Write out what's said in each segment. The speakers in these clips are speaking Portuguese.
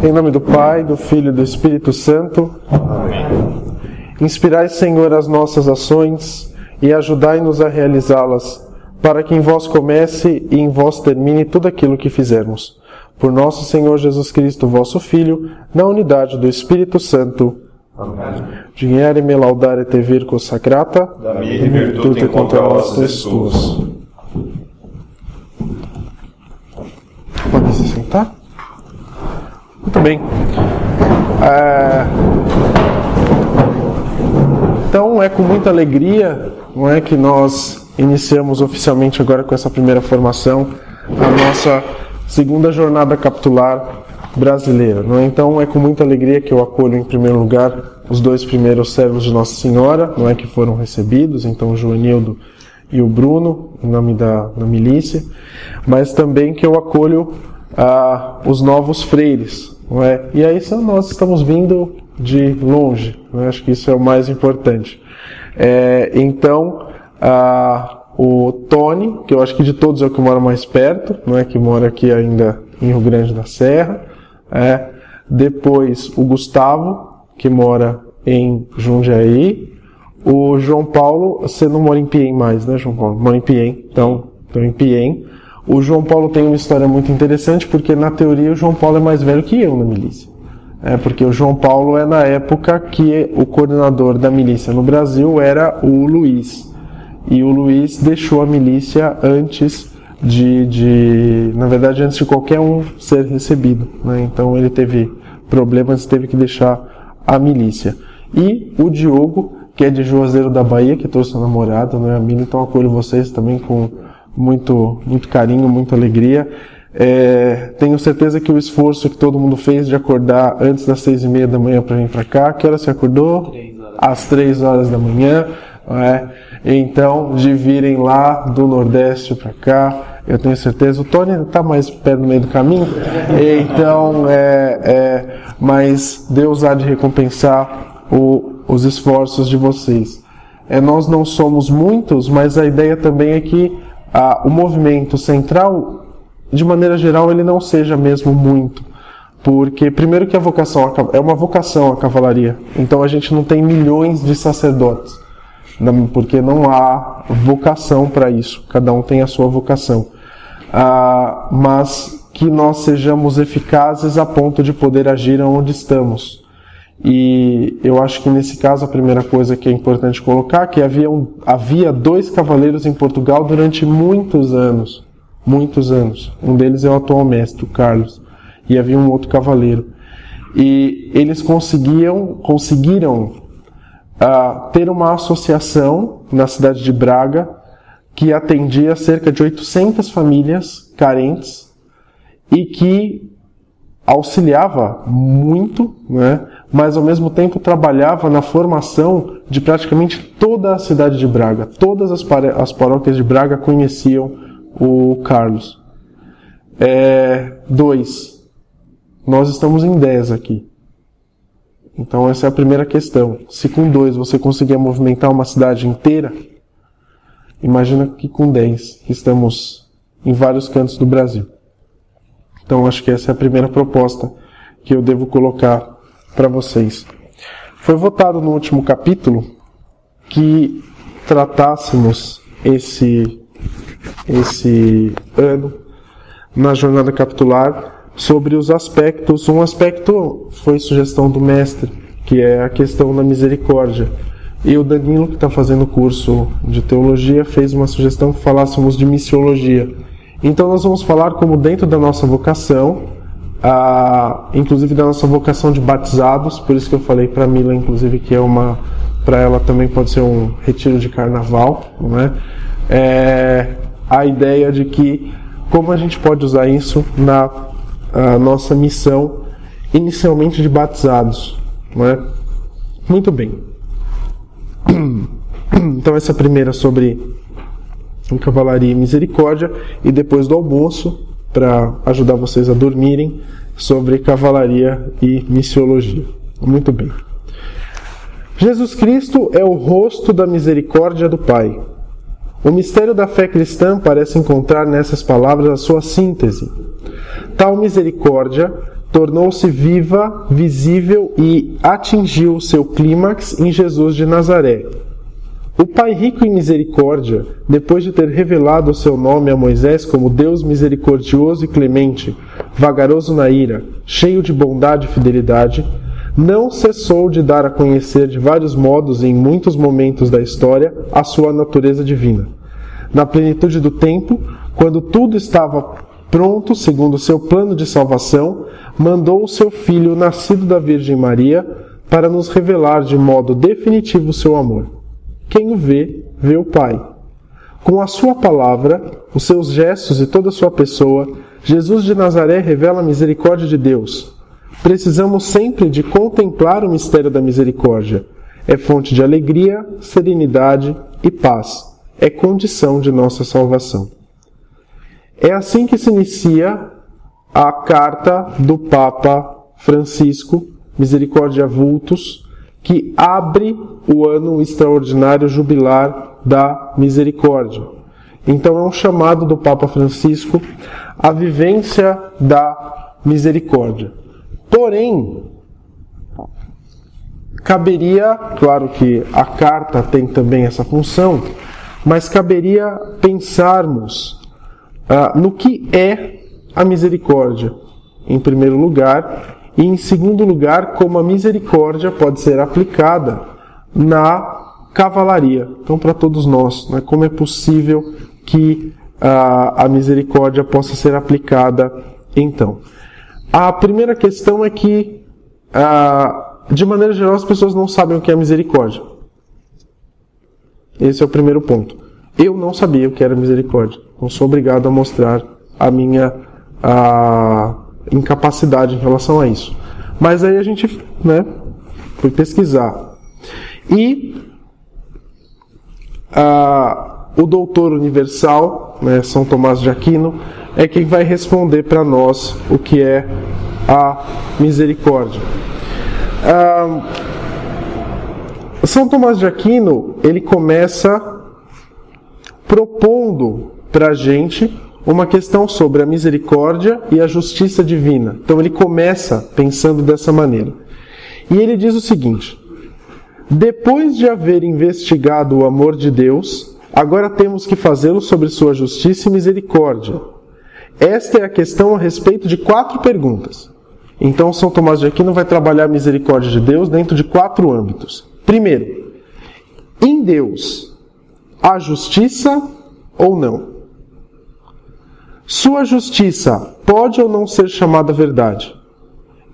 Em nome do Pai, do Filho e do Espírito Santo. Amém. Inspirai, Senhor, as nossas ações e ajudai-nos a realizá-las, para que em vós comece e em vós termine tudo aquilo que fizermos. Por nosso Senhor Jesus Cristo, vosso Filho, na unidade do Espírito Santo. Amém. Dignare me laudare te virgo sacrata, da mihi virtute contra hostes tuos. Pode se sentar? Muito bem. Então é com muita alegria, não é, que nós iniciamos oficialmente agora com essa primeira formação a nossa segunda jornada capitular brasileira, não é? Então é com muita alegria que eu acolho em primeiro lugar os dois primeiros servos de Nossa Senhora, não é, que foram recebidos, então o Joanildo e o Bruno, em nome da milícia, mas também que eu acolho os novos freires, não é? E aí nós estamos vindo de longe, não é? Acho que isso é o mais importante. Então, o Tony, que eu acho que de todos é o que mora mais perto, não é, que mora aqui ainda em Rio Grande da Serra. Depois o Gustavo, que mora em Jundiaí. O João Paulo, você não mora em Piém mais, né, João Paulo? Mora em Piém, então em Piém. O João Paulo tem uma história muito interessante, porque na teoria o João Paulo é mais velho que eu na milícia. Porque o João Paulo é na época que o coordenador da milícia no Brasil era o Luiz. E o Luiz deixou a milícia antes na verdade, antes de qualquer um ser recebido, né? Então ele teve problemas e teve que deixar a milícia. E o Diogo, que é de Juazeiro da Bahia, que trouxe a namorada, né, a Mila, então acolho vocês também com muito, muito carinho, muita alegria. Tenho certeza que o esforço que todo mundo fez de acordar antes das 6:30 da manhã para vir para cá, que hora você acordou? 3 horas. Às 3 horas da manhã, então de virem lá do Nordeste para cá, eu tenho certeza. O Tony está mais perto do meio do caminho, então mas Deus há de recompensar os esforços de vocês. Nós não somos muitos, mas a ideia também é que o movimento central, de maneira geral, ele não seja mesmo muito. Porque, primeiro, que a vocação é uma vocação a cavalaria. Então a gente não tem milhões de sacerdotes, porque não há vocação para isso. Cada um tem a sua vocação. Mas que nós sejamos eficazes a ponto de poder agir onde estamos. E eu acho que nesse caso a primeira coisa que é importante colocar é que havia 2 cavaleiros em Portugal durante muitos anos. Muitos anos. Um deles é o atual mestre, o Carlos. E havia um outro cavaleiro. E eles conseguiram ter uma associação na cidade de Braga que atendia cerca de 800 famílias carentes e que auxiliava muito, né, mas ao mesmo tempo trabalhava na formação de praticamente toda a cidade de Braga. Todas as paróquias de Braga conheciam o Carlos. 2. Nós estamos em 10 aqui. Então essa é a primeira questão. Se com 2 você conseguia movimentar uma cidade inteira, imagina que com 10 estamos em vários cantos do Brasil. Então acho que essa é a primeira proposta que eu devo colocar para vocês. Foi votado no último capítulo que tratássemos esse ano, na jornada capitular, sobre os aspectos. Um aspecto foi sugestão do mestre, que é a questão da misericórdia. E o Danilo, que está fazendo o curso de teologia, fez uma sugestão que falássemos de missiologia. Então nós vamos falar como dentro da nossa vocação, inclusive da nossa vocação de batizados, por isso que eu falei para a Mila, inclusive, que para ela também pode ser um retiro de carnaval, não é? A ideia de que como a gente pode usar isso na nossa missão, inicialmente de batizados, não é? Muito bem. Então essa primeira sobre cavalaria e misericórdia, e depois do almoço, para ajudar vocês a dormirem, sobre cavalaria e missiologia. Muito bem. Jesus Cristo é o rosto da misericórdia do Pai. O mistério da fé cristã parece encontrar nessas palavras a sua síntese. Tal misericórdia tornou-se viva, visível e atingiu seu clímax em Jesus de Nazaré. O Pai rico em misericórdia, depois de ter revelado o seu nome a Moisés como Deus misericordioso e clemente, vagaroso na ira, cheio de bondade e fidelidade, não cessou de dar a conhecer de vários modos e em muitos momentos da história a sua natureza divina. Na plenitude do tempo, quando tudo estava pronto segundo o seu plano de salvação, mandou o seu Filho, nascido da Virgem Maria, para nos revelar de modo definitivo o seu amor. Quem o vê, vê o Pai. Com a sua palavra, os seus gestos e toda a sua pessoa, Jesus de Nazaré revela a misericórdia de Deus. Precisamos sempre de contemplar o mistério da misericórdia. É fonte de alegria, serenidade e paz. É condição de nossa salvação. É assim que se inicia a carta do Papa Francisco, Misericordia Vultus, que abre o ano extraordinário jubilar da misericórdia. Então é um chamado do Papa Francisco à vivência da misericórdia. Porém, caberia, claro que a carta tem também essa função, mas caberia pensarmos no que é a misericórdia, em primeiro lugar, e em segundo lugar, como a misericórdia pode ser aplicada na cavalaria. Então, para todos nós, né, como é possível que a misericórdia possa ser aplicada, então. A primeira questão é que, de maneira geral, as pessoas não sabem o que é misericórdia. Esse é o primeiro ponto. Eu não sabia o que era misericórdia. Não sou obrigado a mostrar a minha incapacidade em relação a isso. Mas aí a gente foi pesquisar. E o doutor universal, São Tomás de Aquino, é quem vai responder para nós o que é a misericórdia. São Tomás de Aquino, ele começa propondo para a gente uma questão sobre a misericórdia e a justiça divina. Então ele começa pensando dessa maneira. E ele diz o seguinte: depois de haver investigado o amor de Deus, agora temos que fazê-lo sobre sua justiça e misericórdia. Esta é a questão a respeito de 4 perguntas. Então São Tomás de Aquino vai trabalhar a misericórdia de Deus dentro de 4 âmbitos. Primeiro, em Deus, há justiça ou não? Sua justiça pode ou não ser chamada verdade?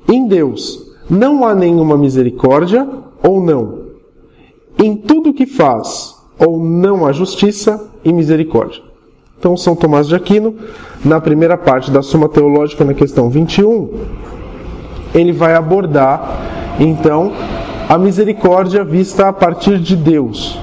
Em Deus, não há nenhuma misericórdia ou não? Em tudo que faz, ou não há justiça e misericórdia? Então, São Tomás de Aquino, na primeira parte da Suma Teológica, na questão 21, ele vai abordar, então, a misericórdia vista a partir de Deus.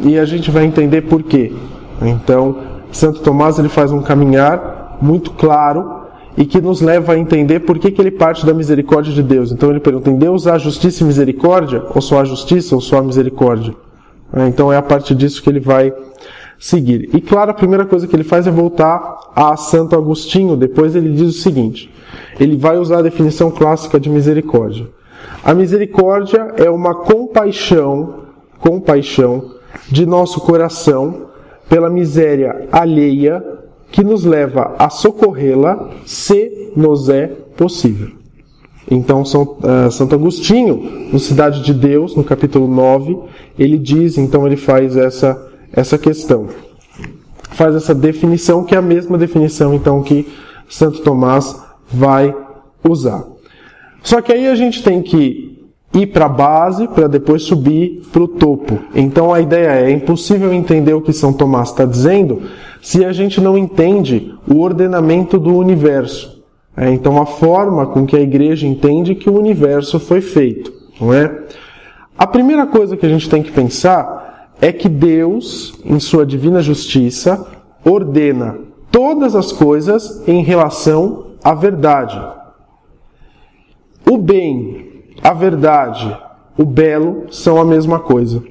E a gente vai entender por quê. Então, Santo Tomás ele faz um caminhar muito claro e que nos leva a entender por que ele parte da misericórdia de Deus. Então ele pergunta: em Deus há justiça e misericórdia? Ou só há justiça ou só há misericórdia? Então é a partir disso que ele vai seguir. E claro, a primeira coisa que ele faz é voltar a Santo Agostinho. Depois ele diz o seguinte: ele vai usar a definição clássica de misericórdia. A misericórdia é uma compaixão de nosso coração pela miséria alheia, que nos leva a socorrê-la se nos é possível. Então, Santo Agostinho, no Cidade de Deus, no capítulo 9, ele diz, então ele faz essa questão. Faz essa definição, que é a mesma definição, então, que Santo Tomás vai usar. Só que aí a gente tem que ir para a base para depois subir para o topo. Então a ideia é impossível entender o que São Tomás está dizendo se a gente não entende o ordenamento do universo. Então a forma com que a igreja entende que o universo foi feito, não é? A primeira coisa que a gente tem que pensar é que Deus, em sua divina justiça, ordena todas as coisas em relação à verdade. O bem, a verdade, o belo são a mesma coisa.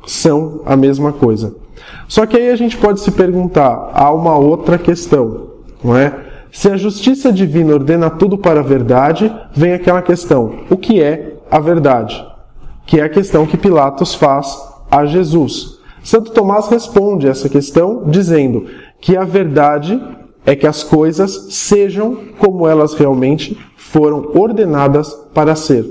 São a mesma coisa. Só que aí a gente pode se perguntar, há uma outra questão, não é? Se a justiça divina ordena tudo para a verdade, vem aquela questão: o que é a verdade? Que é a questão que Pilatos faz a Jesus. Santo Tomás responde essa questão dizendo que a verdade é que as coisas sejam como elas realmente foram ordenadas para ser.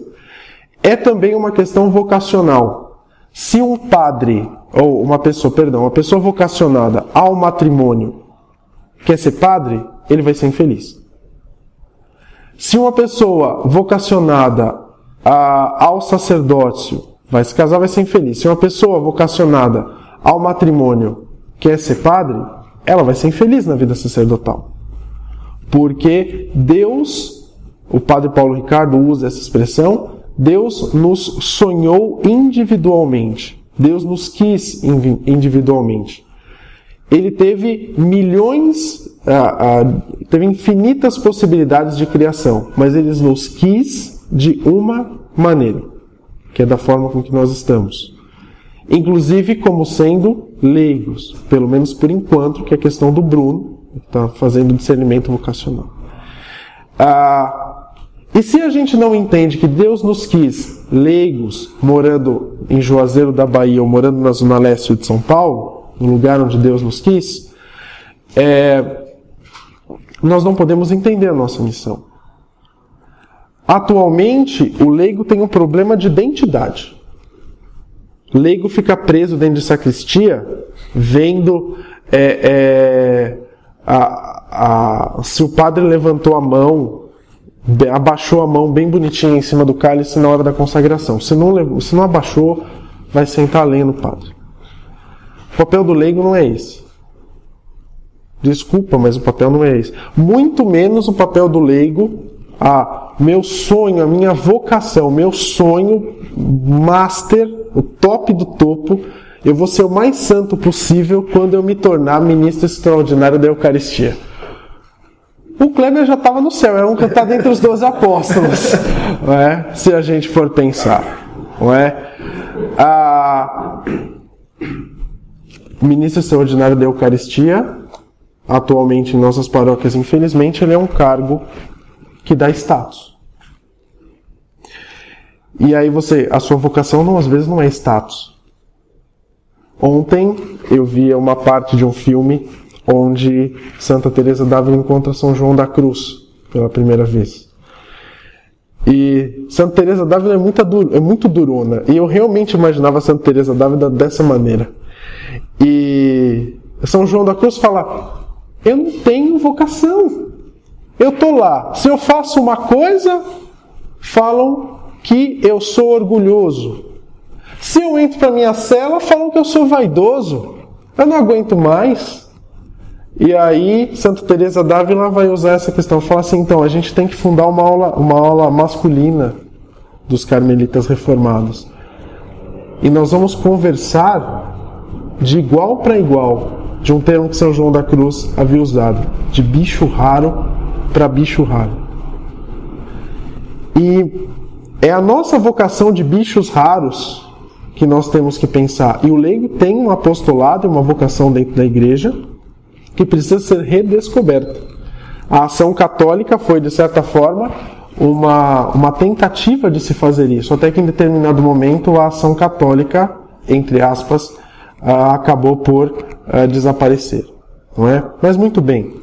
É também uma questão vocacional. Se um padre, ou uma pessoa vocacionada ao matrimônio quer ser padre, ele vai ser infeliz. Se uma pessoa vocacionada ao sacerdócio vai se casar, vai ser infeliz. Se uma pessoa vocacionada ao matrimônio quer ser padre, ela vai ser infeliz na vida sacerdotal. Porque Deus, o padre Paulo Ricardo usa essa expressão, Deus nos sonhou individualmente. Deus nos quis individualmente. Ele teve teve infinitas possibilidades de criação, mas Ele nos quis de uma maneira, que é da forma com que nós estamos. Inclusive como sendo leigos, pelo menos por enquanto, que é a questão do Bruno, que está fazendo discernimento vocacional. E se a gente não entende que Deus nos quis leigos, morando em Juazeiro da Bahia ou morando na Zona Leste de São Paulo, no lugar onde Deus nos quis, nós não podemos entender a nossa missão. Atualmente, o leigo tem um problema de identidade. O leigo fica preso dentro de sacristia, vendo se o padre levantou a mão, abaixou a mão bem bonitinha em cima do cálice na hora da consagração. Se não abaixou, vai sentar a lenha no padre. O papel do leigo não é esse. Desculpa, mas o papel não é esse. Muito menos o papel do leigo, meu sonho, a minha vocação, meu sonho master, o top do topo, eu vou ser o mais santo possível quando eu me tornar ministro extraordinário da Eucaristia. O Kleber já estava no céu, é um que está dentre os 12 apóstolos, não é? Se a gente for pensar, não é? Ministro extraordinário da Eucaristia, atualmente em nossas paróquias, infelizmente, ele é um cargo que dá status. E aí a sua vocação às vezes não é status. Ontem eu vi uma parte de um filme onde Santa Teresa d'Ávila encontra São João da Cruz pela primeira vez. E Santa Teresa d'Ávila é muito durona. E eu realmente imaginava Santa Teresa d'Ávila dessa maneira. E São João da Cruz fala: eu não tenho vocação. Eu estou lá. Se eu faço uma coisa, falam que eu sou orgulhoso. Se eu entro para minha cela, falam que eu sou vaidoso. Eu não aguento mais. E aí, Santa Teresa d'Ávila vai usar essa questão. Fala assim: então, a gente tem que fundar uma aula masculina dos carmelitas reformados. E nós vamos conversar de igual para igual, de um termo que São João da Cruz havia usado, de bicho raro para bicho raro. E é a nossa vocação de bichos raros que nós temos que pensar. E o leigo tem um apostolado e uma vocação dentro da igreja que precisa ser redescoberta. A ação católica foi, de certa forma, uma tentativa de se fazer isso, até que em determinado momento a ação católica, entre aspas, acabou por desaparecer. Não é? Mas muito bem.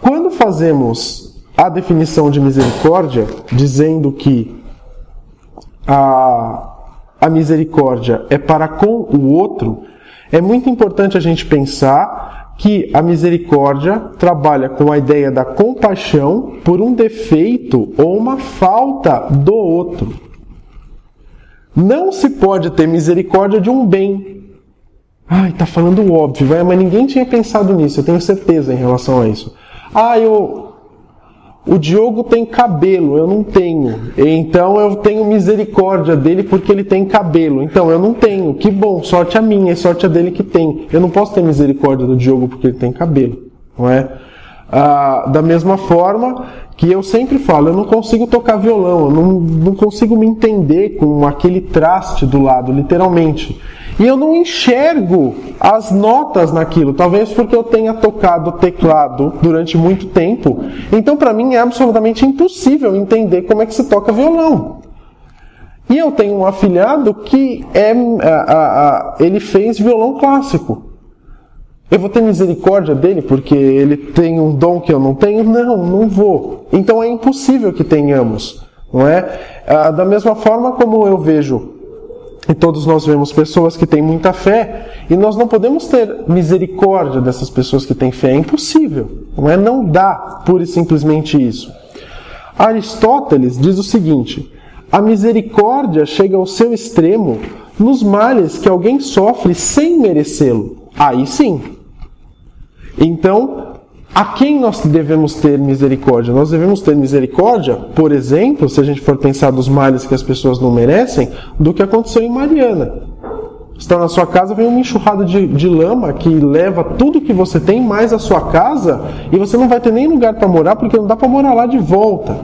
Quando fazemos a definição de misericórdia, dizendo que a misericórdia é para com o outro, é muito importante a gente pensar que a misericórdia trabalha com a ideia da compaixão por um defeito ou uma falta do outro. Não se pode ter misericórdia de um bem. Ai, tá falando óbvio, mas ninguém tinha pensado nisso, eu tenho certeza em relação a isso. O Diogo tem cabelo, eu não tenho. Então eu tenho misericórdia dele porque ele tem cabelo. Então eu não tenho. Que bom, sorte a minha e sorte a dele que tem. Eu não posso ter misericórdia do Diogo porque ele tem cabelo, não é? Da mesma forma que eu sempre falo, eu não consigo tocar violão, eu não consigo me entender com aquele traste do lado, literalmente. E eu não enxergo as notas naquilo, talvez porque eu tenha tocado teclado durante muito tempo. Então, para mim, é absolutamente impossível entender como é que se toca violão. E eu tenho um afilhado que ele fez violão clássico. Eu vou ter misericórdia dele porque ele tem um dom que eu não tenho? Não vou. Então é impossível que tenhamos, não é? Da mesma forma como eu vejo, e todos nós vemos pessoas que têm muita fé, e nós não podemos ter misericórdia dessas pessoas que têm fé. É impossível, não é? Não dá pura e simplesmente isso. Aristóteles diz o seguinte: a misericórdia chega ao seu extremo nos males que alguém sofre sem merecê-lo. Aí sim. Então, a quem nós devemos ter misericórdia? Nós devemos ter misericórdia, por exemplo, se a gente for pensar dos males que as pessoas não merecem, do que aconteceu em Mariana. Está na sua casa, vem uma enxurrada de lama que leva tudo que você tem, mais a sua casa, e você não vai ter nem lugar para morar, porque não dá para morar lá de volta.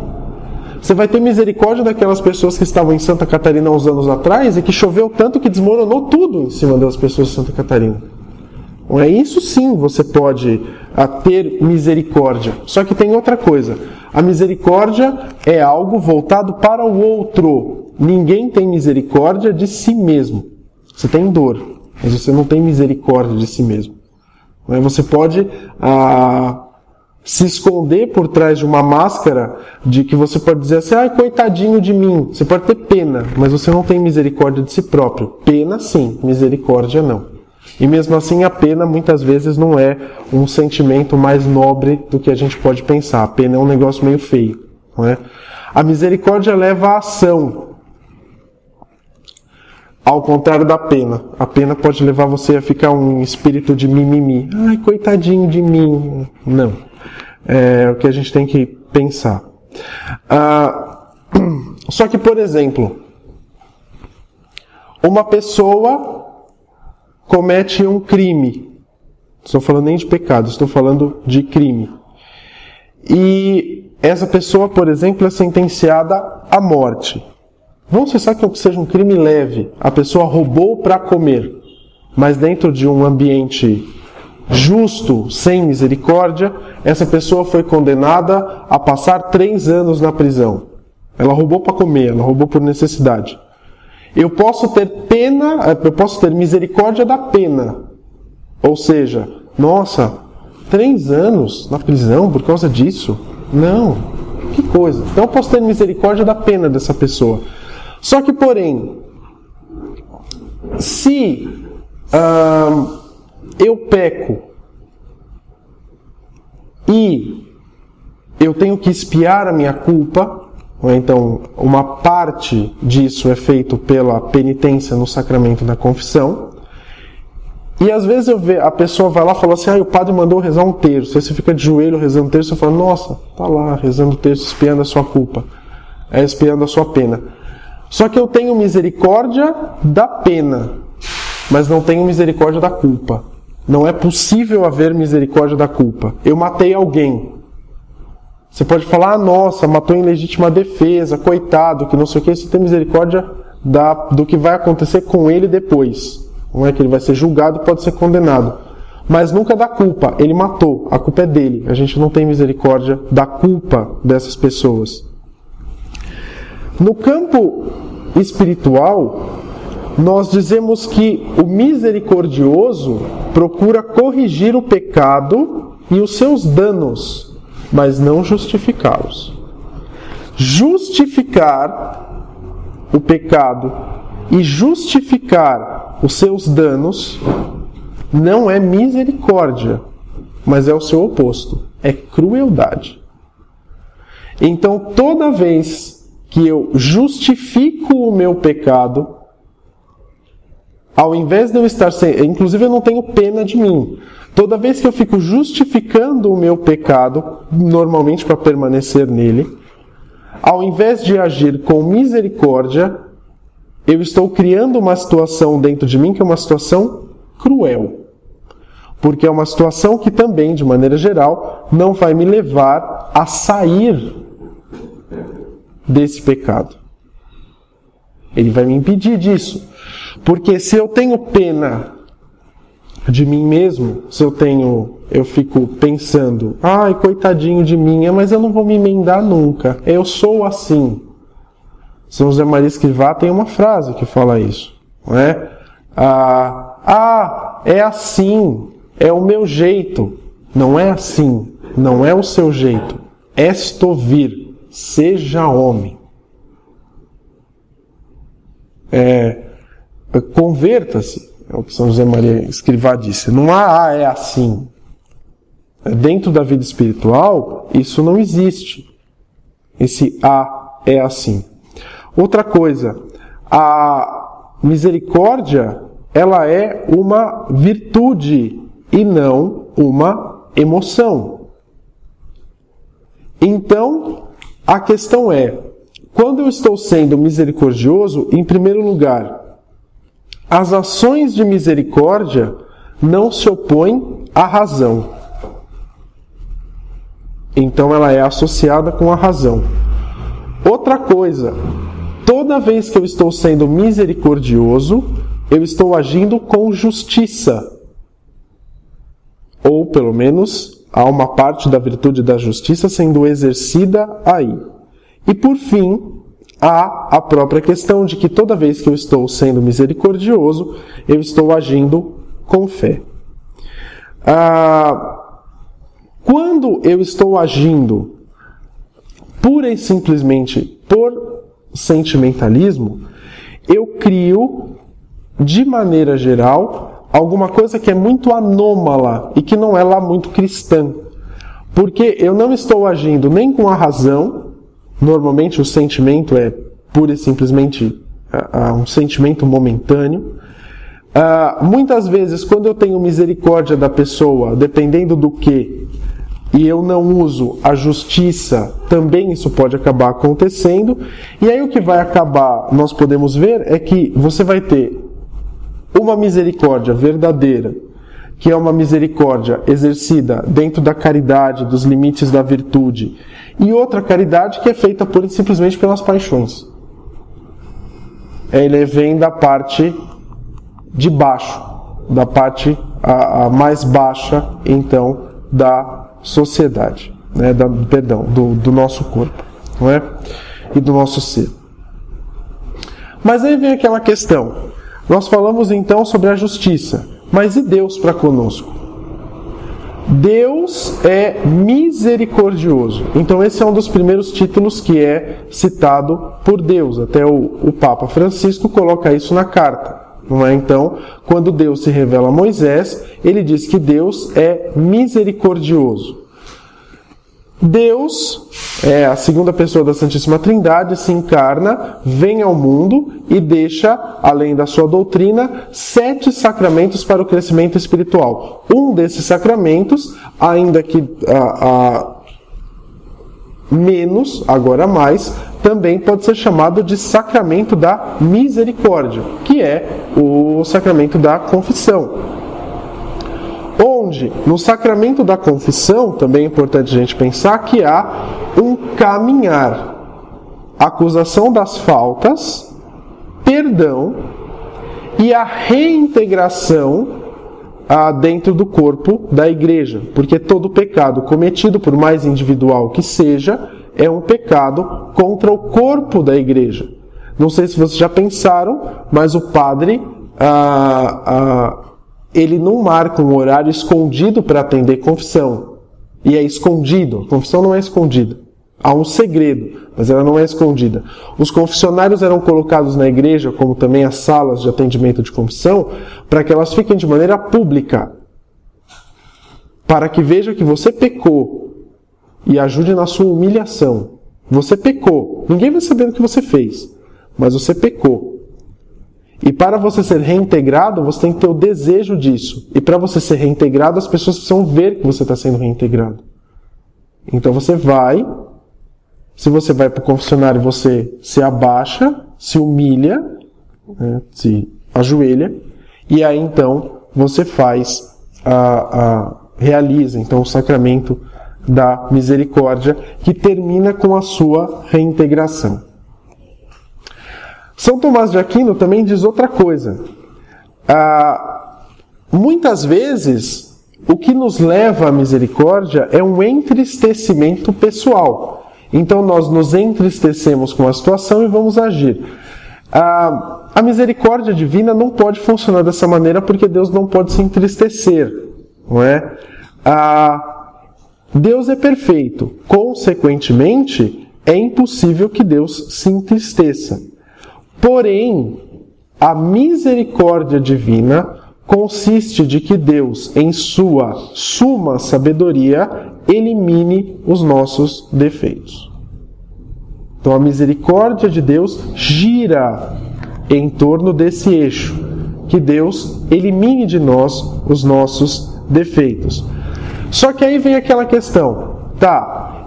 Você vai ter misericórdia daquelas pessoas que estavam em Santa Catarina há uns anos atrás e que choveu tanto que desmoronou tudo em cima das pessoas de Santa Catarina. Não é isso? Sim, você pode ter misericórdia. Só que tem outra coisa. A misericórdia é algo voltado para o outro. Ninguém tem misericórdia de si mesmo. Você tem dor, mas você não tem misericórdia de si mesmo. Você pode se esconder por trás de uma máscara de que você pode dizer assim: ai, coitadinho de mim. Você pode ter pena, mas você não tem misericórdia de si próprio. Pena sim, misericórdia não. E mesmo assim a pena muitas vezes não é um sentimento mais nobre do que a gente pode pensar. A pena é um negócio meio feio, não é? A misericórdia leva à ação, ao contrário da pena. A pena pode levar você a ficar um espírito de mimimi. Ai, coitadinho de mim. Não. É o que a gente tem que pensar. Só que, por exemplo, uma pessoa comete um crime. Não estou falando nem de pecado, estou falando de crime. E essa pessoa, por exemplo, é sentenciada à morte. Vamos pensar que seja um crime leve. A pessoa roubou para comer, mas dentro de um ambiente justo, sem misericórdia, essa pessoa foi condenada a passar 3 anos na prisão. Ela roubou para comer, ela roubou por necessidade. Eu posso ter misericórdia da pena. Ou seja, nossa, 3 anos na prisão por causa disso? Não, que coisa. Então eu posso ter misericórdia da pena dessa pessoa. Só que, porém, se eu peco e eu tenho que expiar a minha culpa, então uma parte disso é feito pela penitência no sacramento da confissão, e às vezes a pessoa vai lá e fala assim: o padre mandou rezar um terço. Aí você fica de joelho rezando o terço e fala: nossa, tá lá rezando o terço, expiando a sua culpa, expiando a sua pena. Só que eu tenho misericórdia da pena, mas não tenho misericórdia da culpa. Não é possível haver misericórdia da culpa. Eu matei alguém. Você pode falar: nossa, matou em legítima defesa, coitado, que não sei o que. Você tem misericórdia do que vai acontecer com ele depois. Não é que ele vai ser julgado, pode ser condenado. Mas nunca da culpa. Ele matou, a culpa é dele. A gente não tem misericórdia da culpa dessas pessoas. No campo espiritual, nós dizemos que o misericordioso procura corrigir o pecado e os seus danos, mas não justificá-los. Justificar o pecado e justificar os seus danos não é misericórdia, mas é o seu oposto, é crueldade. Então, toda vez que eu justifico o meu pecado, ao invés de eu estar inclusive eu não tenho pena de mim. Toda vez que eu fico justificando o meu pecado, normalmente para permanecer nele, ao invés de agir com misericórdia, eu estou criando uma situação dentro de mim que é uma situação cruel. Porque é uma situação que também, de maneira geral, não vai me levar a sair desse pecado. Ele vai me impedir disso. Porque se eu tenho pena de mim mesmo, se eu fico pensando, ai, coitadinho de mim, mas eu não vou me emendar nunca, eu sou assim. São José Maria Escrivá tem uma frase que fala isso, não é? É assim, é o meu jeito. Não é assim, não é o seu jeito. Esto vir, seja homem. Converta-se, é o que São José Maria Escrivá disse. Não há é assim. Dentro da vida espiritual, isso não existe. Esse é assim. Outra coisa, a misericórdia, ela é uma virtude e não uma emoção. Então, a questão é, quando eu estou sendo misericordioso, em primeiro lugar, as ações de misericórdia não se opõem à razão. Então ela é associada com a razão. Outra coisa, toda vez que eu estou sendo misericordioso, eu estou agindo com justiça. Ou, pelo menos, há uma parte da virtude da justiça sendo exercida aí. E, por fim, há a própria questão de que toda vez que eu estou sendo misericordioso, eu estou agindo com fé. Quando eu estou agindo pura e simplesmente por sentimentalismo, eu crio, de maneira geral, alguma coisa que é muito anômala e que não é lá muito cristã. Porque eu não estou agindo nem com a razão, normalmente o sentimento é pura e simplesmente um sentimento momentâneo. Muitas vezes, quando eu tenho misericórdia da pessoa, dependendo do que, e eu não uso a justiça, também isso pode acabar acontecendo. E aí o que vai acabar, nós podemos ver, é que você vai ter uma misericórdia verdadeira, que é uma misericórdia exercida dentro da caridade, dos limites da virtude, e outra caridade que é feita pura e simplesmente pelas paixões. Ele vem da parte de baixo, da parte a mais baixa, então, da sociedade, né? do nosso corpo, não é? E do nosso ser. Mas aí vem aquela questão. Nós falamos então sobre a justiça, mas e Deus para conosco? Deus é misericordioso. Então esse é um dos primeiros títulos que é citado por Deus. Até o Papa Francisco coloca isso na carta. Não é? Então, quando Deus se revela a Moisés, ele diz que Deus é misericordioso. Deus é a segunda pessoa da Santíssima Trindade, se encarna, vem ao mundo e deixa, além da sua doutrina, 7 sacramentos para o crescimento espiritual. Um desses sacramentos, ainda que menos, agora mais, também pode ser chamado de sacramento da misericórdia, que é o sacramento da confissão. Onde, no sacramento da confissão, também é importante a gente pensar que há um caminhar, acusação das faltas, perdão e a reintegração dentro do corpo da igreja, porque todo pecado cometido, por mais individual que seja, é um pecado contra o corpo da igreja. Não sei se vocês já pensaram, mas o padre ele não marca um horário escondido para atender confissão. E é escondido. A confissão não é escondida. Há um segredo, mas ela não é escondida. Os confessionários eram colocados na igreja, como também as salas de atendimento de confissão, para que elas fiquem de maneira pública. Para que veja que você pecou e ajude na sua humilhação. Você pecou. Ninguém vai saber o que você fez, mas você pecou. E para você ser reintegrado, você tem que ter o desejo disso. E para você ser reintegrado, as pessoas precisam ver que você está sendo reintegrado. Então você vai, se você vai para o confessionário, você se abaixa, se humilha, né, se ajoelha, e aí então você faz, realiza então o sacramento da misericórdia, que termina com a sua reintegração. São Tomás de Aquino também diz outra coisa. Muitas vezes, o que nos leva à misericórdia é um entristecimento pessoal. Então nós nos entristecemos com a situação e vamos agir. A misericórdia divina não pode funcionar dessa maneira porque Deus não pode se entristecer, não é? Deus é perfeito, consequentemente, é impossível que Deus se entristeça. Porém, a misericórdia divina consiste de que Deus, em sua suma sabedoria, elimine os nossos defeitos. Então a misericórdia de Deus gira em torno desse eixo, que Deus elimine de nós os nossos defeitos. Só que aí vem aquela questão,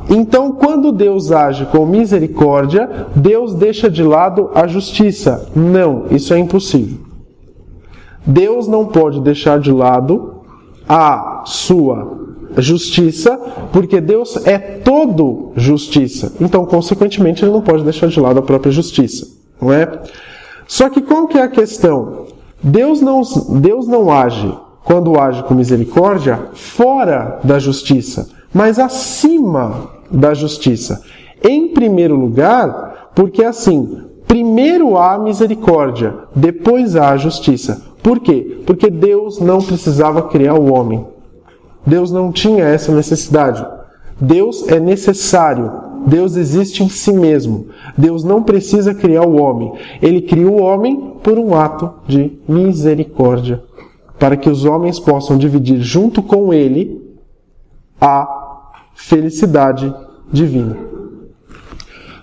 então quando Deus age com misericórdia, Deus deixa de lado a justiça? Não, isso é impossível. Deus não pode deixar de lado a sua justiça, porque Deus é todo justiça. Então, consequentemente, Ele não pode deixar de lado a própria justiça, não é? Só que qual que é a questão? Deus não age, quando age com misericórdia, fora da justiça, mas acima da justiça. Em primeiro lugar, porque assim, primeiro há a misericórdia, depois há a justiça. Por quê? Porque Deus não precisava criar o homem. Deus não tinha essa necessidade. Deus é necessário. Deus existe em si mesmo. Deus não precisa criar o homem. Ele cria o homem por um ato de misericórdia, para que os homens possam dividir junto com Ele a felicidade divina.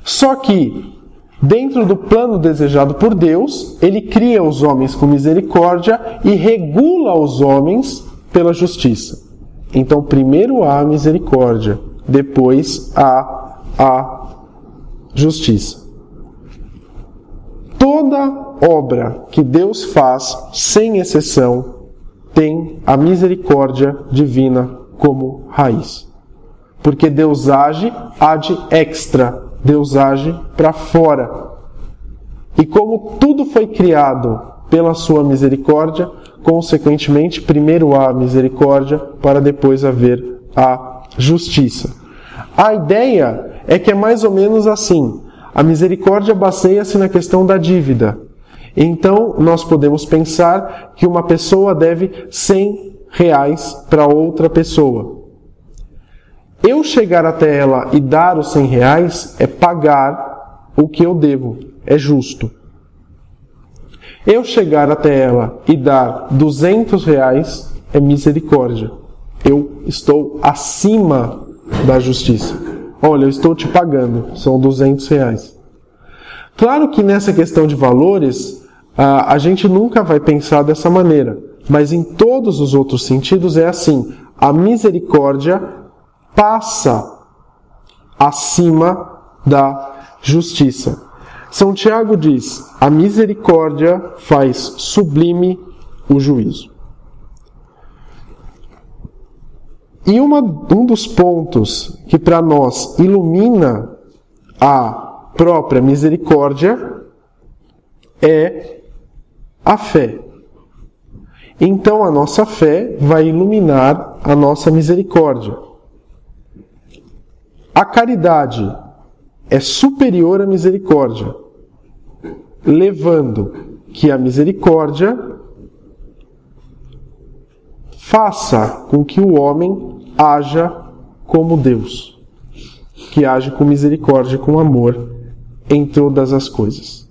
Só que, dentro do plano desejado por Deus, Ele cria os homens com misericórdia e regula os homens pela justiça. Então, primeiro há a misericórdia, depois há a justiça. Toda obra que Deus faz, sem exceção, tem a misericórdia divina como raiz. Porque Deus age ad extra, Deus age para fora. E como tudo foi criado pela sua misericórdia, consequentemente, primeiro há a misericórdia para depois haver a justiça. A ideia é que é mais ou menos assim. A misericórdia baseia-se na questão da dívida. Então, nós podemos pensar que uma pessoa deve R$100 para outra pessoa. Eu chegar até ela e dar os R$100 é pagar o que eu devo, é justo. Eu chegar até ela e dar R$200 é misericórdia. Eu estou acima da justiça. Olha, eu estou te pagando, são R$200. Claro que nessa questão de valores, a gente nunca vai pensar dessa maneira, mas em todos os outros sentidos é assim. A misericórdia passa acima da justiça. São Tiago diz, a misericórdia faz sublime o juízo. E um dos pontos que para nós ilumina a própria misericórdia é a fé. Então a nossa fé vai iluminar a nossa misericórdia. A caridade é superior à misericórdia, levando que a misericórdia faça com que o homem haja como Deus, que age com misericórdia, com amor em todas as coisas.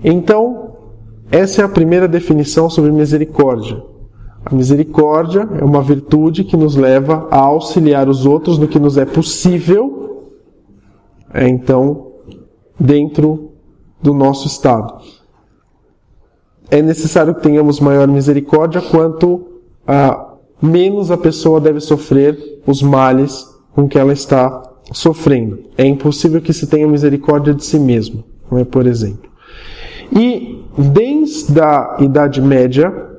Então, essa é a primeira definição sobre misericórdia. A misericórdia é uma virtude que nos leva a auxiliar os outros no que nos é possível, então, dentro do nosso estado. É necessário que tenhamos maior misericórdia quanto menos a pessoa deve sofrer os males com que ela está sofrendo. É impossível que se tenha misericórdia de si mesmo, não é, por exemplo. E desde a Idade Média,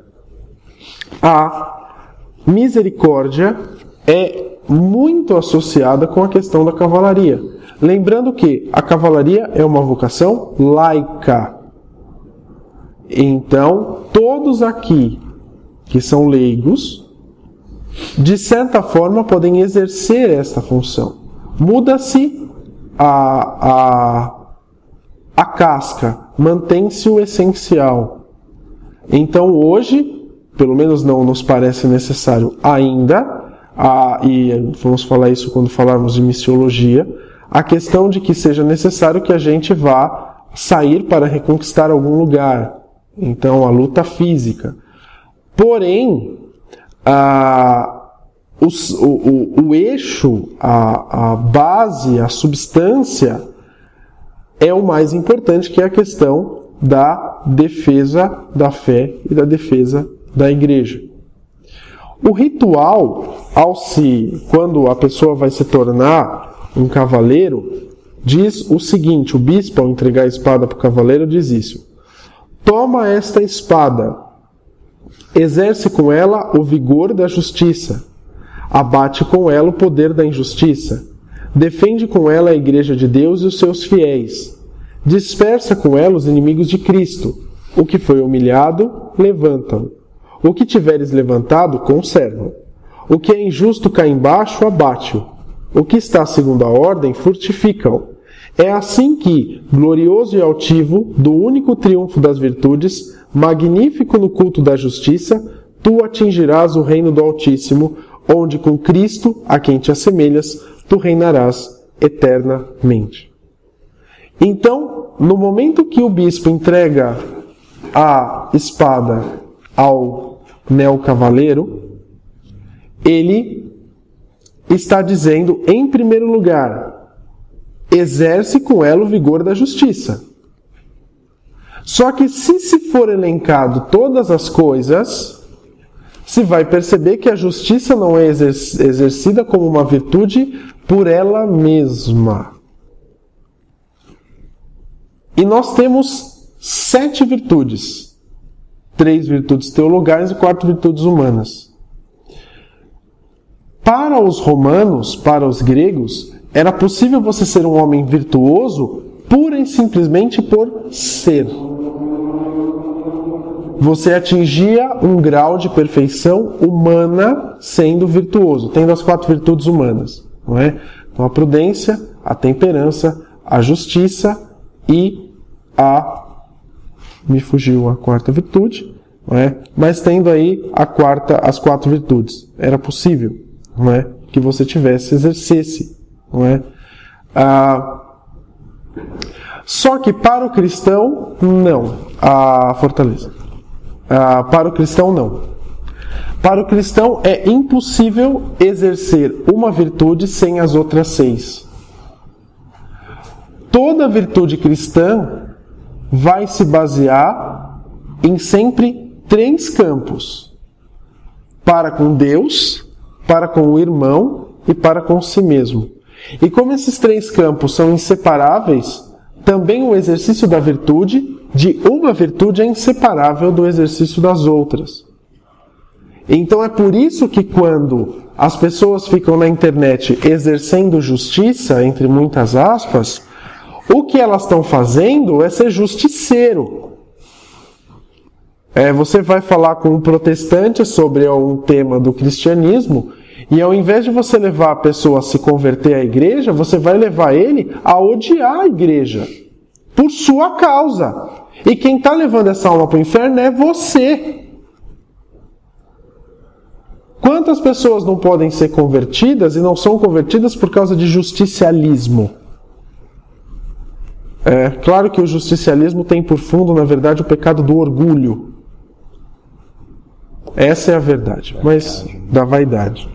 a misericórdia é muito associada com a questão da cavalaria. Lembrando que a cavalaria é uma vocação laica. Então, todos aqui que são leigos, de certa forma, podem exercer esta função. Muda-se a casca, mantém-se o essencial. Então, hoje, pelo menos não nos parece necessário ainda, e vamos falar isso quando falarmos de missiologia, a questão de que seja necessário que a gente vá sair para reconquistar algum lugar. Então, a luta física. Porém, o eixo, a base, a substância é o mais importante, que é a questão da defesa da fé e da defesa da igreja. O ritual, quando a pessoa vai se tornar um cavaleiro, diz o seguinte: o bispo, ao entregar a espada para o cavaleiro, diz isso: toma esta espada, exerce com ela o vigor da justiça, abate com ela o poder da injustiça, defende com ela a igreja de Deus e os seus fiéis, dispersa com ela os inimigos de Cristo, o que foi humilhado, levanta-o, o que tiveres levantado, conserva-o, o que é injusto cai embaixo, abate-o, o que está segundo a ordem, fortifica-o. É assim que, glorioso e altivo, do único triunfo das virtudes, magnífico no culto da justiça, tu atingirás o reino do Altíssimo, onde com Cristo, a quem te assemelhas, tu reinarás eternamente. Então, no momento que o bispo entrega a espada ao neocavaleiro, ele está dizendo, em primeiro lugar, exerce com ela o vigor da justiça. Só que se for elencado todas as coisas, se vai perceber que a justiça não é exercida como uma virtude por ela mesma. E nós temos 7 virtudes. 3 virtudes teologais e 4 virtudes humanas. Para os romanos, para os gregos, era possível você ser um homem virtuoso pura e simplesmente por ser. Você atingia um grau de perfeição humana sendo virtuoso, tendo as 4 virtudes humanas, não é? Então, a prudência, a temperança, a justiça e me fugiu a 4ª virtude, não é? Mas tendo aí as 4 virtudes, era possível, não é? Que você exercesse, não é? Só que para o cristão, não. A fortaleza. Para o cristão, não. Para o cristão é impossível exercer uma virtude sem as outras 6. Toda virtude cristã vai se basear em sempre 3 campos: para com Deus, para com o irmão e para com si mesmo. E como esses 3 campos são inseparáveis, também o exercício da virtude, de uma virtude, é inseparável do exercício das outras. Então é por isso que quando as pessoas ficam na internet exercendo justiça, entre muitas aspas, o que elas estão fazendo é ser justiceiro. Você vai falar com um protestante sobre um tema do cristianismo, e ao invés de você levar a pessoa a se converter à igreja, você vai levar ele a odiar a igreja, por sua causa. E quem está levando essa alma para o inferno é você. Quantas pessoas não podem ser convertidas e não são convertidas por causa de justicialismo? Claro que o justicialismo tem por fundo, na verdade, o pecado do orgulho. Essa é a verdade, mas da vaidade.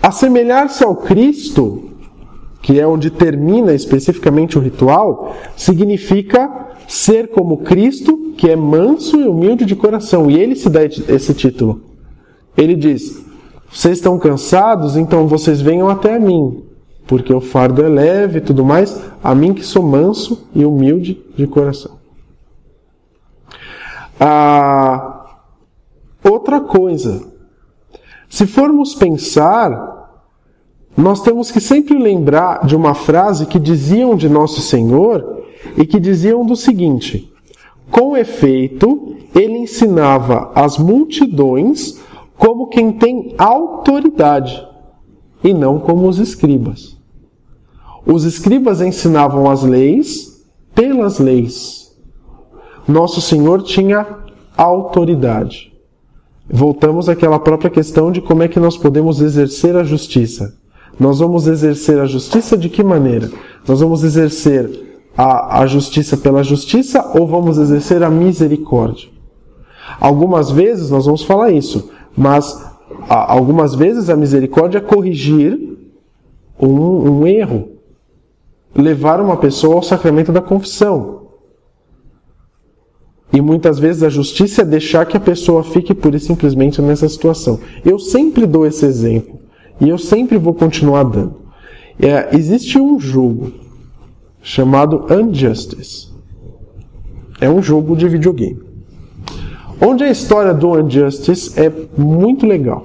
Assemelhar-se ao Cristo, que é onde termina especificamente o ritual, significa ser como Cristo, que é manso e humilde de coração. E ele se dá esse título. Ele diz: vocês estão cansados, então vocês venham até a mim, porque o fardo é leve e tudo mais, a mim que sou manso e humilde de coração. Outra coisa, se formos pensar, nós temos que sempre lembrar de uma frase que diziam de Nosso Senhor e que diziam do seguinte: com efeito, ele ensinava as multidões como quem tem autoridade e não como os escribas. Os escribas ensinavam as leis pelas leis. Nosso Senhor tinha autoridade. Voltamos àquela própria questão de como é que nós podemos exercer a justiça. Nós vamos exercer a justiça de que maneira? Nós vamos exercer a justiça pela justiça ou vamos exercer a misericórdia? Algumas vezes nós vamos falar isso, mas algumas vezes a misericórdia é corrigir um erro, levar uma pessoa ao sacramento da confissão. E muitas vezes a justiça é deixar que a pessoa fique pura e simplesmente nessa situação. Eu sempre dou esse exemplo. E eu sempre vou continuar dando. Existe um jogo chamado Unjustice. É um jogo de videogame. Onde a história do Unjustice é muito legal.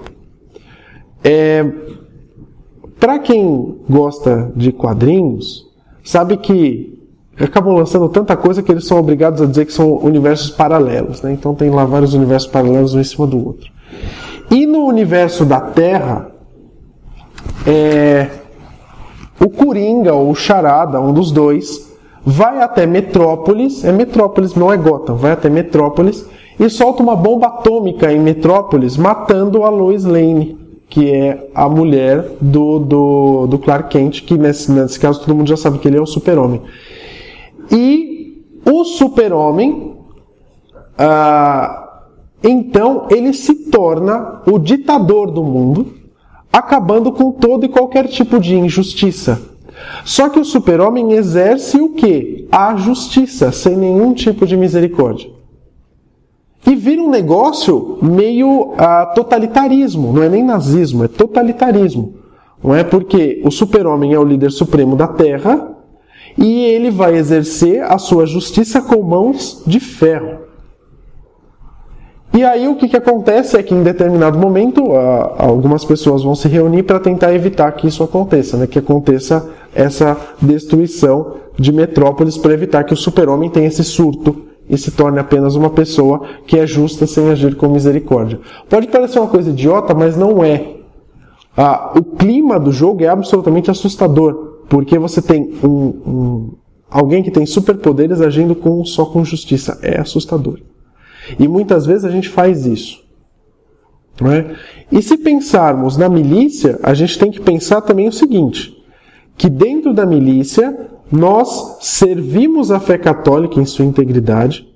Para quem gosta de quadrinhos, sabe que acabam lançando tanta coisa que eles são obrigados a dizer que são universos paralelos, né? Então tem lá vários universos paralelos um em cima do outro. E no universo da Terra, o Coringa ou o Charada, um dos dois, vai até Metrópolis, Metrópolis, não é Gotham, vai até Metrópolis e solta uma bomba atômica em Metrópolis, matando a Lois Lane, que é a mulher do Clark Kent, que nesse caso todo mundo já sabe que ele é o Super-Homem. E o Super-Homem, então, ele se torna o ditador do mundo, acabando com todo e qualquer tipo de injustiça. Só que o Super-Homem exerce o quê? A justiça, sem nenhum tipo de misericórdia. E vira um negócio meio totalitarismo, não é nem nazismo, é totalitarismo. Não é porque o Super-Homem é o líder supremo da Terra e ele vai exercer a sua justiça com mãos de ferro. E aí o que acontece é que em determinado momento algumas pessoas vão se reunir para tentar evitar que isso aconteça, né? Que aconteça essa destruição de Metrópolis para evitar que o Super-Homem tenha esse surto e se torne apenas uma pessoa que é justa sem agir com misericórdia. Pode parecer uma coisa idiota, mas não é. O clima do jogo é absolutamente assustador, porque você tem alguém que tem superpoderes agindo só com justiça. É assustador. E muitas vezes a gente faz isso. Não é? E se pensarmos na milícia, a gente tem que pensar também o seguinte, que dentro da milícia nós servimos a fé católica em sua integridade,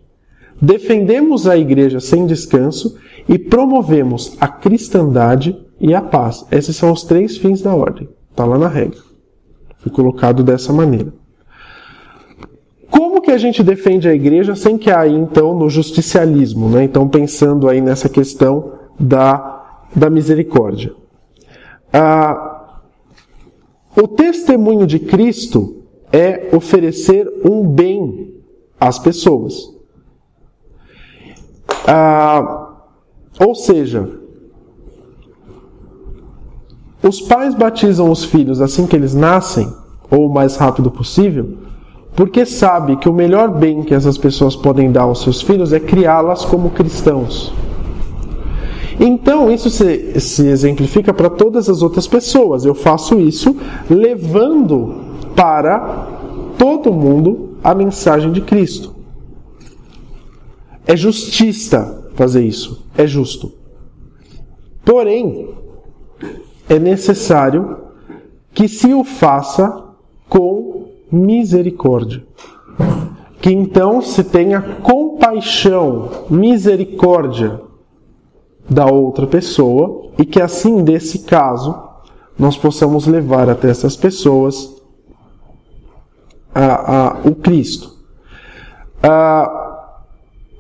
defendemos a igreja sem descanso e promovemos a cristandade e a paz. Esses são os 3 fins da ordem. Está lá na regra. Foi colocado dessa maneira. Como que a gente defende a igreja sem cair, então, no justicialismo, né? Então, pensando aí nessa questão da misericórdia. O testemunho de Cristo é oferecer um bem às pessoas. Ou seja, os pais batizam os filhos assim que eles nascem, ou o mais rápido possível, porque sabe que o melhor bem que essas pessoas podem dar aos seus filhos é criá-las como cristãos. Então, isso se exemplifica para todas as outras pessoas. Eu faço isso levando para todo mundo a mensagem de Cristo. É justiça fazer isso. É justo. Porém, é necessário que se o faça com misericórdia. Que então se tenha compaixão, misericórdia da outra pessoa e que assim, desse caso, nós possamos levar até essas pessoas o Cristo.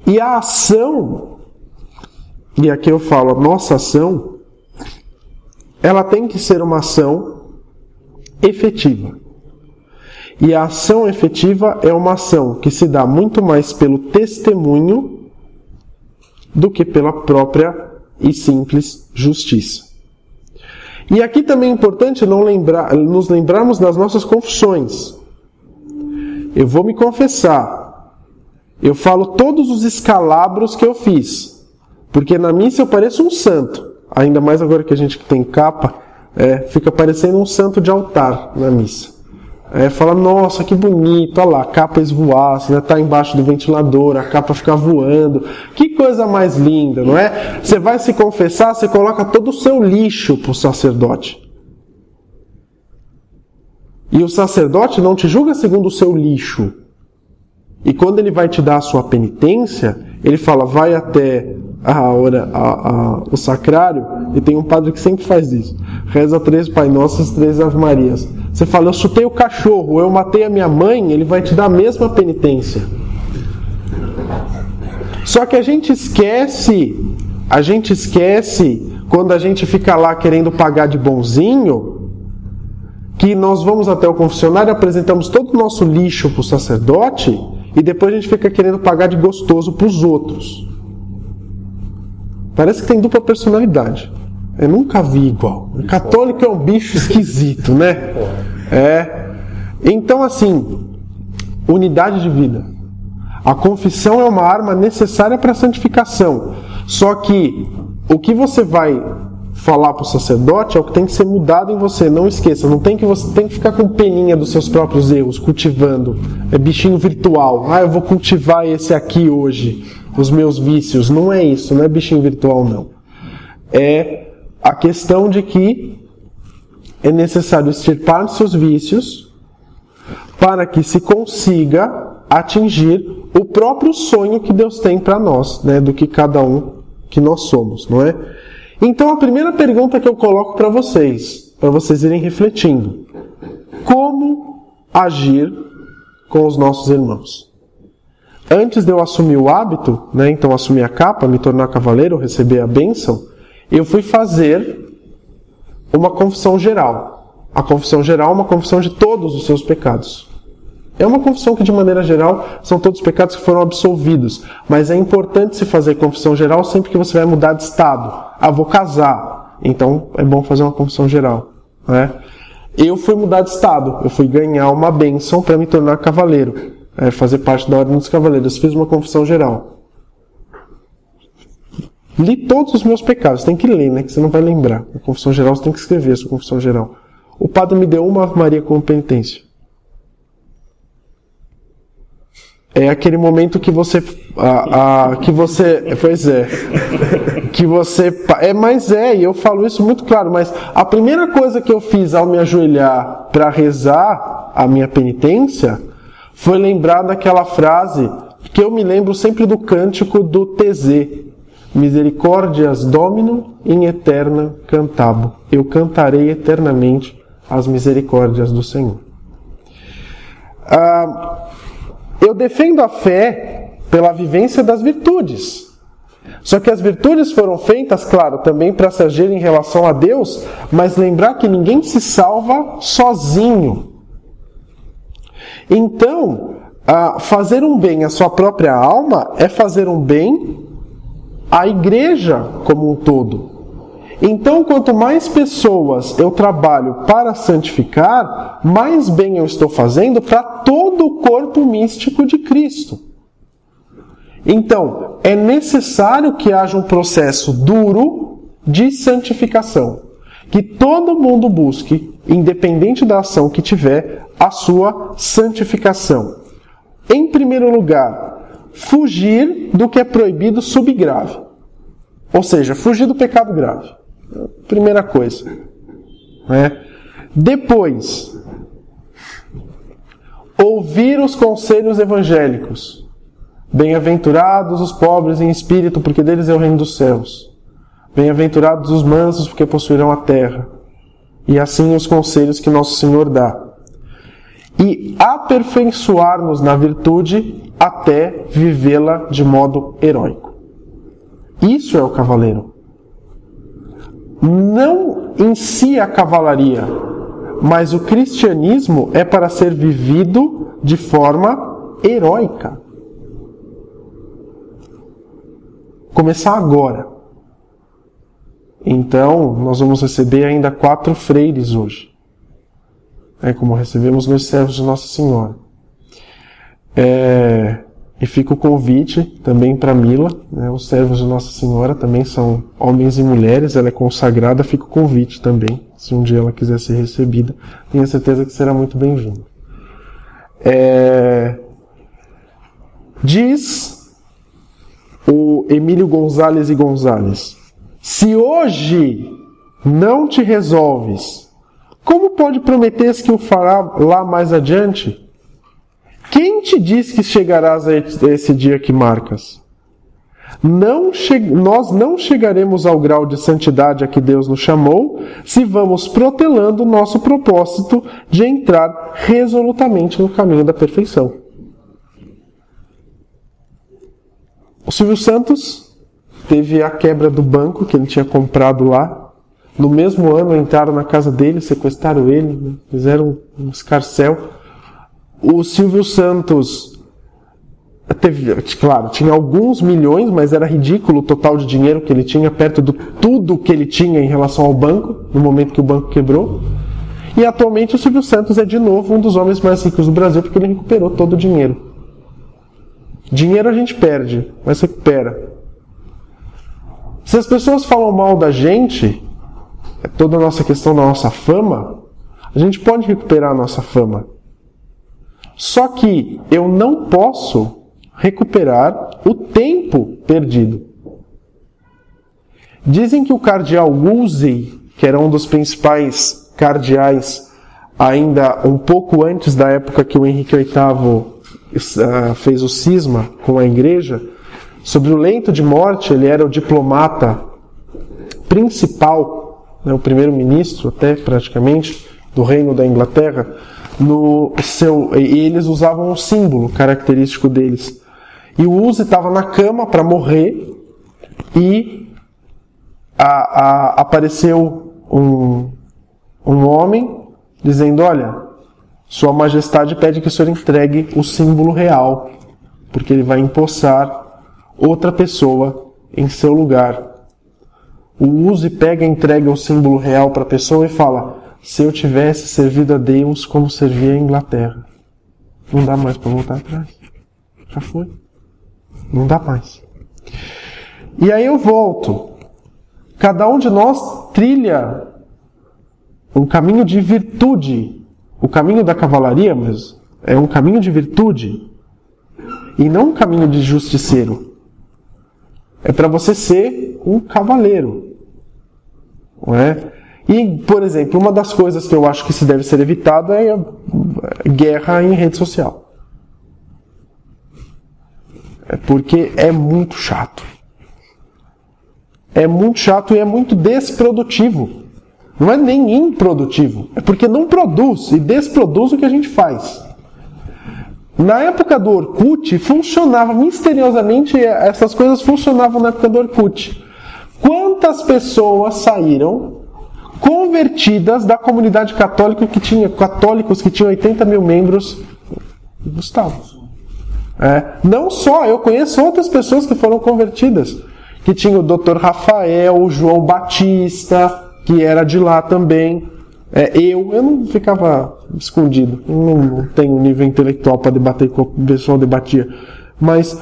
E a ação, e aqui eu falo, a nossa ação, ela tem que ser uma ação efetiva. E a ação efetiva é uma ação que se dá muito mais pelo testemunho do que pela própria e simples justiça. E aqui também é importante nos lembrarmos das nossas confissões. Eu vou me confessar. Eu falo todos os escalabros que eu fiz. Porque na missa eu pareço um santo. Ainda mais agora que a gente tem capa, fica parecendo um santo de altar na missa. Fala, nossa, que bonito, olha lá, a capa esvoaça, né? Tá embaixo do ventilador, a capa fica voando. Que coisa mais linda, não é? Você vai se confessar, você coloca todo o seu lixo pro sacerdote. E o sacerdote não te julga segundo o seu lixo. E quando ele vai te dar a sua penitência, ele fala, vai até o sacrário, e tem um padre que sempre faz isso. Reza 3 Pai Nossos, 3 Ave Marias. Você fala, eu chutei o cachorro, eu matei a minha mãe, ele vai te dar a mesma penitência. Só que a gente esquece, quando a gente fica lá querendo pagar de bonzinho, que nós vamos até o confessionário, apresentamos todo o nosso lixo para o sacerdote, e depois a gente fica querendo pagar de gostoso para os outros. Parece que tem dupla personalidade. Eu nunca vi igual. O católico é um bicho esquisito, né? Então, assim, unidade de vida. A confissão é uma arma necessária para a santificação. Só que o que você vai falar para o sacerdote é o que tem que ser mudado em você. Não esqueça, você tem que ficar com peninha dos seus próprios erros, cultivando. É bichinho virtual. Eu vou cultivar esse aqui hoje, os meus vícios. Não é isso, não é bichinho virtual, não. É a questão de que é necessário extirpar seus vícios para que se consiga atingir o próprio sonho que Deus tem para nós, né, do que cada um que nós somos, não é? Então a primeira pergunta que eu coloco para vocês irem refletindo: como agir com os nossos irmãos? Antes de eu assumir o hábito, né, então assumir a capa, me tornar cavaleiro, receber a bênção, eu fui fazer uma confissão geral. A confissão geral é uma confissão de todos os seus pecados. É uma confissão que, de maneira geral, são todos os pecados que foram absolvidos. Mas é importante se fazer confissão geral sempre que você vai mudar de estado. Vou casar. Então, é bom fazer uma confissão geral, né? Eu fui mudar de estado. Eu fui ganhar uma bênção para me tornar cavaleiro. Fazer parte da Ordem dos Cavaleiros. Fiz uma confissão geral. Li todos os meus pecados. Tem que ler, né? Que você não vai lembrar. A confissão geral, você tem que escrever a sua confissão geral. O padre me deu uma Ave Maria como penitência. É aquele momento que você... e eu falo isso muito claro, mas a primeira coisa que eu fiz ao me ajoelhar para rezar a minha penitência foi lembrar daquela frase que eu me lembro sempre do cântico do TZ. Misericórdias Domino in eterna cantabo. Eu cantarei eternamente as misericórdias do Senhor. Eu defendo a fé pela vivência das virtudes. Só que as virtudes foram feitas, claro, também para se agir em relação a Deus, mas lembrar que ninguém se salva sozinho. Então, fazer um bem à sua própria alma é fazer um bem à igreja como um todo. Então, quanto mais pessoas eu trabalho para santificar, mais bem eu estou fazendo para todo o corpo místico de Cristo. Então, é necessário que haja um processo duro de santificação. Que todo mundo busque, independente da ação que tiver, a sua santificação. Em primeiro lugar, fugir do que é proibido subgrave. Ou seja, fugir do pecado grave. Primeira coisa. Né? Depois, ouvir os conselhos evangélicos. Bem-aventurados os pobres em espírito, porque deles é o reino dos céus. Bem-aventurados os mansos, porque possuirão a terra. E assim os conselhos que Nosso Senhor dá. E aperfeiçoar-nos na virtude até vivê-la de modo heróico. Isso é o cavaleiro. Não em si a cavalaria, mas o cristianismo é para ser vivido de forma heróica. Começar agora. Então, nós vamos receber ainda 4 freires hoje. Como recebemos nos servos de Nossa Senhora. E fica o convite também para Mila, né? Os servos de Nossa Senhora também são homens e mulheres, ela é consagrada, fica o convite também, se um dia ela quiser ser recebida, tenho certeza que será muito bem-vinda. Diz o Emílio Gonzalez e Gonzalez: se hoje não te resolves, como pode prometeres que o fará lá mais adiante? Quem te diz que chegarás a esse dia que marcas? Nós não chegaremos ao grau de santidade a que Deus nos chamou se vamos protelando o nosso propósito de entrar resolutamente no caminho da perfeição. O Silvio Santos teve a quebra do banco que ele tinha comprado lá. No mesmo ano entraram na casa dele, sequestraram ele, né? Fizeram um escarcéu. O Silvio Santos teve, claro, tinha alguns milhões, mas era ridículo o total de dinheiro que ele tinha, perto de tudo que ele tinha em relação ao banco, no momento que o banco quebrou. E atualmente o Silvio Santos é de novo um dos homens mais ricos do Brasil, porque ele recuperou todo o dinheiro. Dinheiro a gente perde, mas recupera. Se as pessoas falam mal da gente, toda a nossa questão da nossa fama, a gente pode recuperar a nossa fama. Só que eu não posso recuperar o tempo perdido. Dizem que o cardeal Wolsey, que era um dos principais cardeais, ainda um pouco antes da época que o Henrique VIII fez o cisma com a igreja, sobre o leito de morte, ele era o diplomata principal, né, o primeiro-ministro até praticamente, do reino da Inglaterra. E eles usavam um símbolo característico deles. E o Wolsey estava na cama para morrer e apareceu um homem dizendo: olha, Sua Majestade pede que o senhor entregue o símbolo real, porque ele vai empossar outra pessoa em seu lugar. O Wolsey pega e entrega o símbolo real para a pessoa e fala: se eu tivesse servido a Deus como servia a Inglaterra. Não dá mais para voltar atrás. Já foi. Não dá mais. E aí eu volto. Cada um de nós trilha um caminho de virtude. O caminho da cavalaria, mas é um caminho de virtude. E não um caminho de justiceiro. É para você ser um cavaleiro. Não é? E, por exemplo, uma das coisas que eu acho que se deve ser evitada é a guerra em rede social. Porque é muito chato. É muito chato e é muito desprodutivo. Não é nem improdutivo. É porque não produz e desproduz o que a gente faz. Na época do Orkut, funcionava misteriosamente, essas coisas funcionavam na época do Orkut. Quantas pessoas saíram convertidas da comunidade católica católicos que tinham 80 mil membros? Gustavo. Não só, eu conheço outras pessoas que foram convertidas, que tinha o Dr. Rafael, o João Batista, que era de lá também. Eu não ficava escondido, não tenho nível intelectual para debater com o pessoal debatia, mas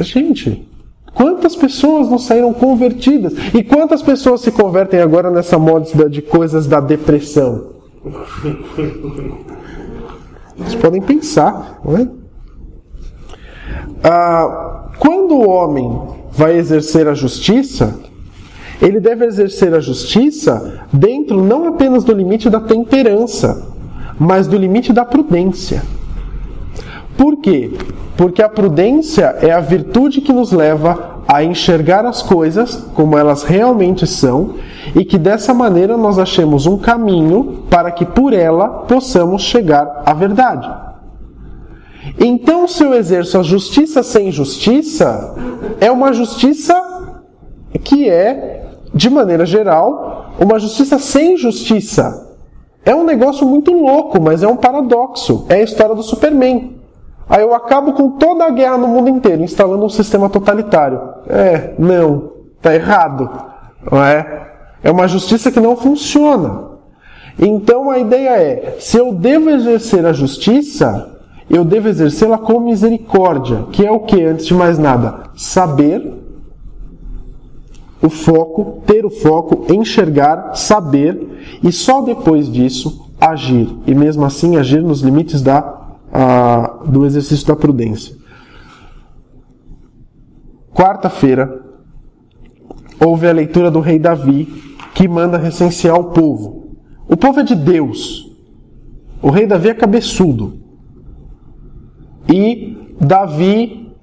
gente, quantas pessoas não saíram convertidas? E quantas pessoas se convertem agora nessa moda de coisas da depressão? Vocês podem pensar, não é? Quando o homem vai exercer a justiça, ele deve exercer a justiça dentro não apenas do limite da temperança, mas do limite da prudência. Por quê? Porque a prudência é a virtude que nos leva a enxergar as coisas como elas realmente são e que dessa maneira nós achemos um caminho para que por ela possamos chegar à verdade. Então, se eu exerço a justiça sem justiça, é uma justiça que é, de maneira geral, uma justiça sem justiça. É um negócio muito louco, mas é um paradoxo. É a história do Superman. Aí eu acabo com toda a guerra no mundo inteiro, instalando um sistema totalitário. Não, tá errado. não é? É uma justiça que não funciona. Então a ideia é, se eu devo exercer a justiça, eu devo exercê-la com misericórdia, que é o que, antes de mais nada? Saber o foco, ter o foco, enxergar, saber, e só depois disso agir. E mesmo assim agir nos limites do exercício da prudência. Quarta-feira, houve a leitura do rei Davi, que manda recensear o povo. O povo é de Deus. O rei Davi é cabeçudo. E Davi,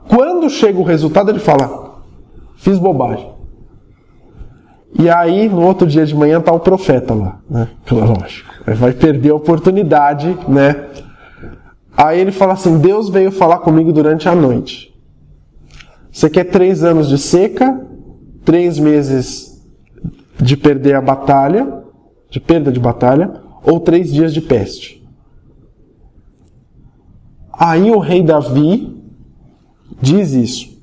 quando chega o resultado, ele fala: fiz bobagem. E aí, no outro dia de manhã, está o profeta lá, né? Lógico. Vai perder a oportunidade, né? Aí ele fala assim: Deus veio falar comigo durante a noite. Você quer 3 anos de seca, 3 meses de perder a batalha, de perda de batalha, ou 3 dias de peste? Aí o rei Davi diz isso: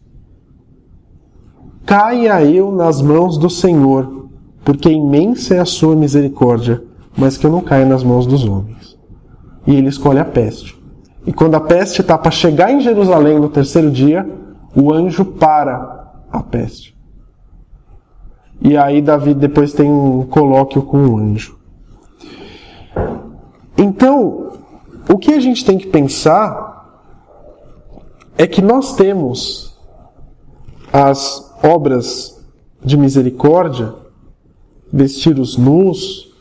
caia eu nas mãos do Senhor, porque imensa é a sua misericórdia, mas que eu não caia nas mãos dos homens. E ele escolhe a peste. E quando a peste está para chegar em Jerusalém no 3º dia, o anjo para a peste. E aí Davi depois tem um colóquio com o anjo. Então, o que a gente tem que pensar é que nós temos as obras de misericórdia, vestir os nus,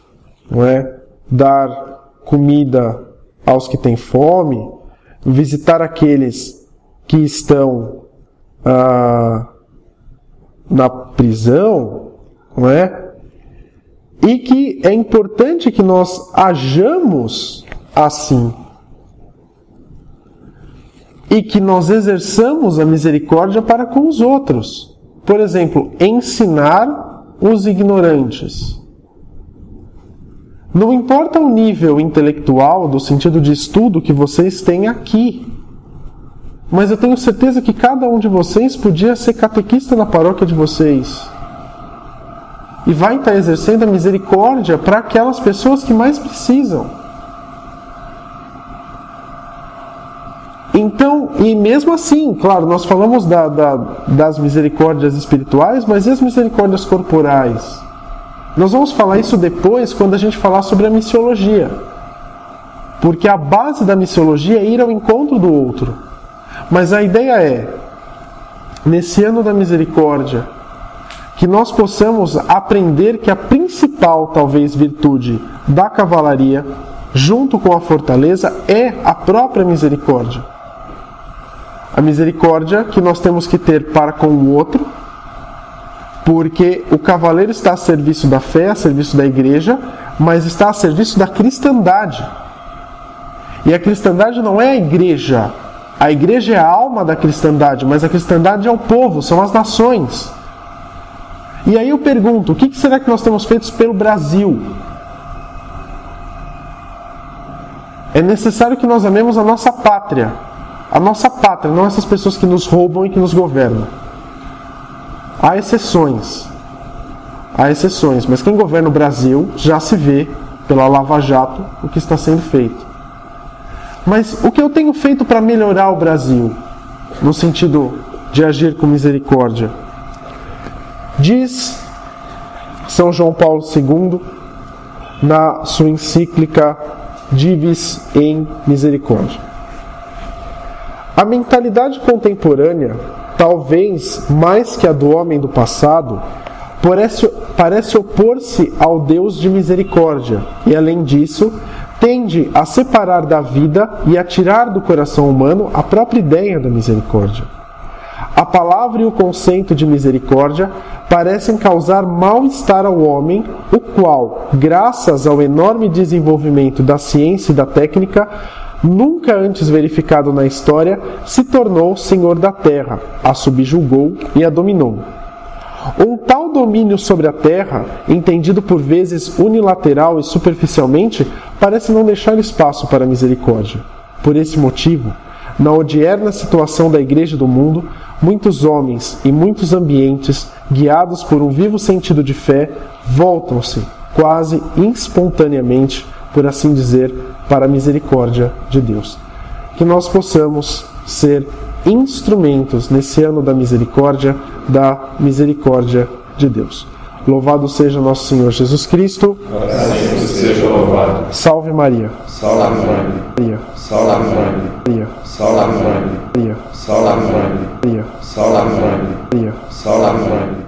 não é? Dar comida aos que têm fome, visitar aqueles que estão na prisão, não é? E que é importante que nós hajamos assim. E que nós exerçamos a misericórdia para com os outros. Por exemplo, ensinar os ignorantes. Não importa o nível intelectual, do sentido de estudo que vocês têm aqui. Mas eu tenho certeza que cada um de vocês podia ser catequista na paróquia de vocês. E vai estar exercendo a misericórdia para aquelas pessoas que mais precisam. Então, e mesmo assim, claro, nós falamos das misericórdias espirituais, mas e as misericórdias corporais? Nós vamos falar isso depois, quando a gente falar sobre a missiologia. Porque a base da missiologia é ir ao encontro do outro. Mas a ideia é, nesse ano da misericórdia, que nós possamos aprender que a principal, talvez, virtude da cavalaria, junto com a fortaleza, é a própria misericórdia. A misericórdia que nós temos que ter para com o outro, porque o cavaleiro está a serviço da fé, a serviço da igreja, mas está a serviço da cristandade. E a cristandade não é a igreja. A igreja é a alma da cristandade, mas a cristandade é o povo, são as nações. E aí eu pergunto, o que será que nós temos feito pelo Brasil? É necessário que nós amemos a nossa pátria. A nossa pátria, não essas pessoas que nos roubam e que nos governam. Há exceções. Há exceções, mas quem governa o Brasil já se vê, pela Lava Jato, o que está sendo feito. Mas o que eu tenho feito para melhorar o Brasil, no sentido de agir com misericórdia? Diz São João Paulo II, na sua encíclica Divis em Misericórdia: a mentalidade contemporânea, talvez mais que a do homem do passado, parece opor-se ao Deus de misericórdia e, além disso, tende a separar da vida e a tirar do coração humano a própria ideia da misericórdia. A palavra e o conceito de misericórdia parecem causar mal-estar ao homem, o qual, graças ao enorme desenvolvimento da ciência e da técnica, nunca antes verificado na história, se tornou senhor da terra, a subjugou e a dominou. Um tal domínio sobre a terra, entendido por vezes unilateral e superficialmente, parece não deixar espaço para a misericórdia. Por esse motivo, na odierna situação da Igreja do mundo, muitos homens e muitos ambientes, guiados por um vivo sentido de fé, voltam-se, quase espontaneamente, por assim dizer, para a misericórdia de Deus. Que nós possamos ser instrumentos nesse ano da misericórdia de Deus. Louvado seja nosso Senhor Jesus Cristo. Sempre seja louvado. Salve Maria. Salve Maria. Salve Maria. Salve Maria. Maria. Salve Maria. Maria. Salve Maria. Maria. Salve Maria.